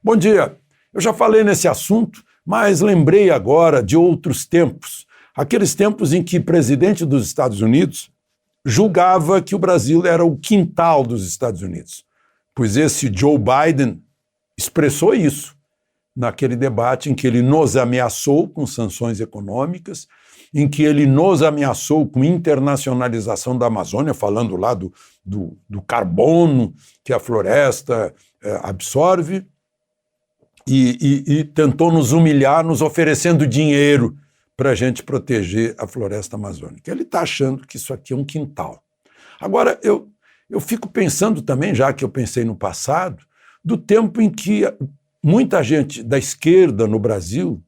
Bom dia. Eu já falei nesse assunto, mas lembrei agora de outros tempos. Aqueles tempos em que o presidente dos Estados Unidos julgava que o Brasil era o quintal dos Estados Unidos. Pois esse Joe Biden expressou isso naquele debate em que ele nos ameaçou com sanções econômicas, em que ele nos ameaçou com internacionalização da Amazônia, falando lá do carbono que a floresta absorve, e tentou nos humilhar, nos oferecendo dinheiro para a gente proteger a floresta amazônica. Ele está achando que isso aqui é um quintal. Agora, eu fico pensando também, já que eu pensei no passado, do tempo em que muita gente da esquerda no Brasil,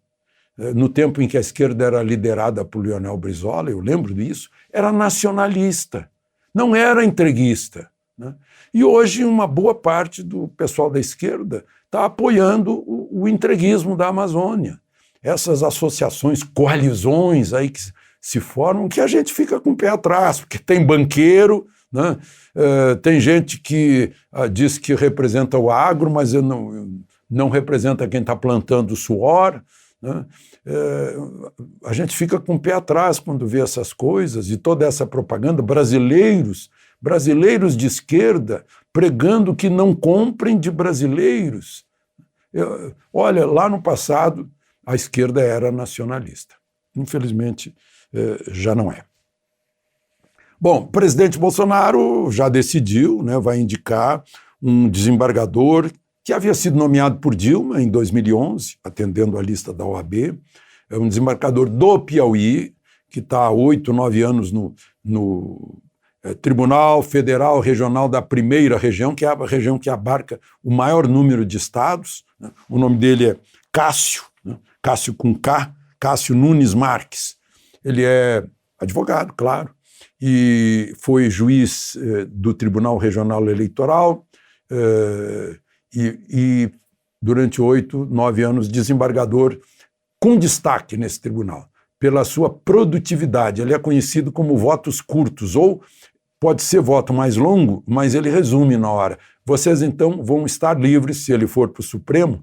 no tempo em que a esquerda era liderada por Leonel Brizola, eu lembro disso, era nacionalista, não era entreguista, né? E hoje uma boa parte do pessoal da esquerda está apoiando o entreguismo da Amazônia. Essas associações, coalizões aí que se formam, que a gente fica com o pé atrás, porque tem banqueiro, né? Tem gente que diz que representa o agro, mas não representa quem está plantando suor, né? A gente fica com o pé atrás quando vê essas coisas e toda essa propaganda, brasileiros de esquerda pregando que não comprem de brasileiros. Olha, lá no passado a esquerda era nacionalista. Infelizmente, já não é. Bom, o presidente Bolsonaro já decidiu, né, vai indicar um desembargador que havia sido nomeado por Dilma em 2011, atendendo a lista da OAB, é um desembargador do Piauí, que está há 8, 9 anos no Tribunal Federal Regional da Primeira Região, que é a região que abarca o maior número de estados, né? O nome dele é Cássio, né? Cássio com K, Cássio Nunes Marques. Ele é advogado, claro, e foi juiz do Tribunal Regional Eleitoral, e durante 8, 9 anos desembargador com destaque nesse tribunal, pela sua produtividade. Ele é conhecido como votos curtos, ou pode ser voto mais longo, mas ele resume na hora. Vocês então vão estar livres, se ele for para o Supremo,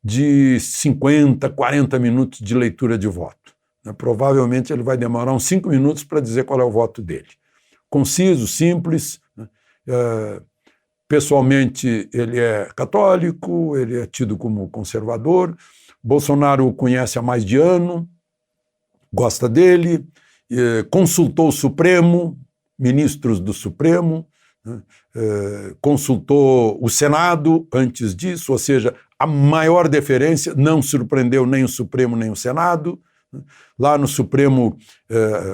de 50, 40 minutos de leitura de voto. Provavelmente ele vai demorar uns 5 minutos para dizer qual é o voto dele. Conciso, simples, né? Pessoalmente, ele é católico, ele é tido como conservador. Bolsonaro o conhece há mais de ano, gosta dele, consultou o Supremo, ministros do Supremo, né? Consultou o Senado antes disso, ou seja, a maior deferência, não surpreendeu nem o Supremo nem o Senado. Lá no Supremo,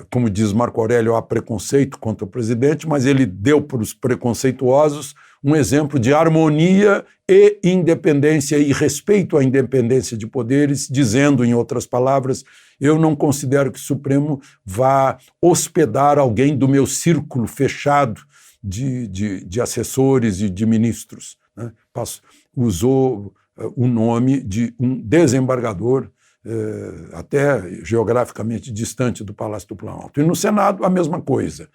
como diz Marco Aurélio, há preconceito contra o presidente, mas ele deu para os preconceituosos um exemplo de harmonia e independência e respeito à independência de poderes, dizendo, em outras palavras, eu não considero que o Supremo vá hospedar alguém do meu círculo fechado de assessores e de ministros, né? Usou o nome de um desembargador, até geograficamente distante do Palácio do Planalto. E no Senado, a mesma coisa.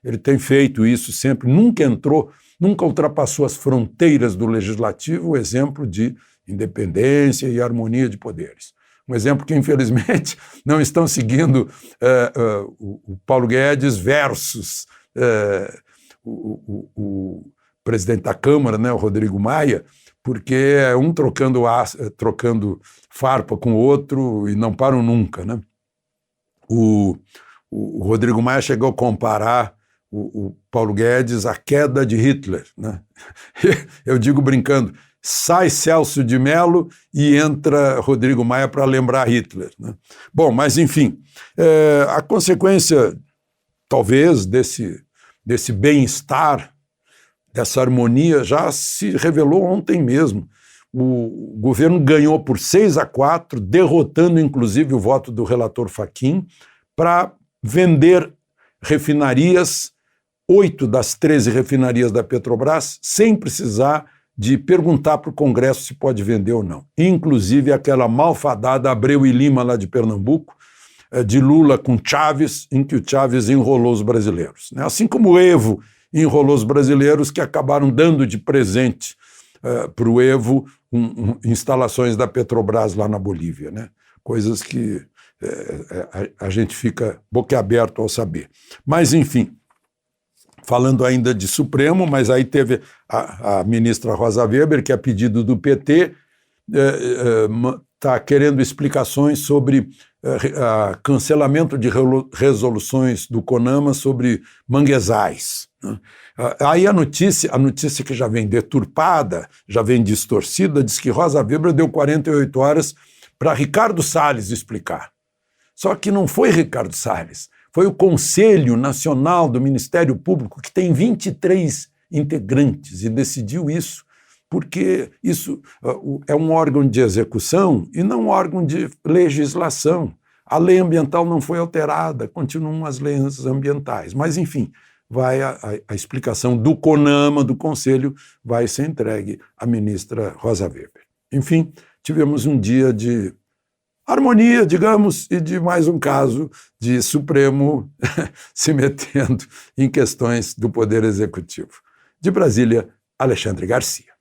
Ele tem feito isso sempre, nunca ultrapassou as fronteiras do legislativo, o exemplo de independência e harmonia de poderes. Um exemplo que, infelizmente, não estão seguindo o Paulo Guedes versus o presidente da Câmara, né, o Rodrigo Maia, porque é um trocando farpa com o outro e não param nunca, né? O Rodrigo Maia chegou a comparar o Paulo Guedes à queda de Hitler, né? Eu digo brincando, sai Celso de Mello e entra Rodrigo Maia para lembrar Hitler, né? Bom, mas enfim, a consequência, talvez, desse bem-estar, dessa harmonia, já se revelou ontem mesmo. O governo ganhou por 6-4, derrotando inclusive o voto do relator Fachin, para vender refinarias, 8 das 13 refinarias da Petrobras, sem precisar de perguntar para o Congresso se pode vender ou não. Inclusive aquela malfadada Abreu e Lima lá de Pernambuco, de Lula com Chaves, em que o Chaves enrolou os brasileiros, né? Assim como o Evo enrolou os brasileiros, que acabaram dando de presente para o Evo instalações da Petrobras lá na Bolívia, né? Coisas que a gente fica boquiaberto ao saber. Mas, enfim, falando ainda de Supremo, mas aí teve a ministra Rosa Weber, que a pedido do PT está querendo explicações sobre cancelamento de resoluções do CONAMA sobre manguezais. Aí a notícia que já vem deturpada, já vem distorcida, diz que Rosa Weber deu 48 horas para Ricardo Salles explicar. Só que não foi Ricardo Salles, foi o Conselho Nacional do Ministério Público, que tem 23 integrantes, e decidiu isso, porque isso é um órgão de execução e não um órgão de legislação. A lei ambiental não foi alterada, continuam as leis ambientais. Mas, enfim, vai a explicação do CONAMA, do Conselho, vai ser entregue à ministra Rosa Weber. Enfim, tivemos um dia de harmonia, digamos, e de mais um caso de Supremo se metendo em questões do Poder Executivo. De Brasília, Alexandre Garcia.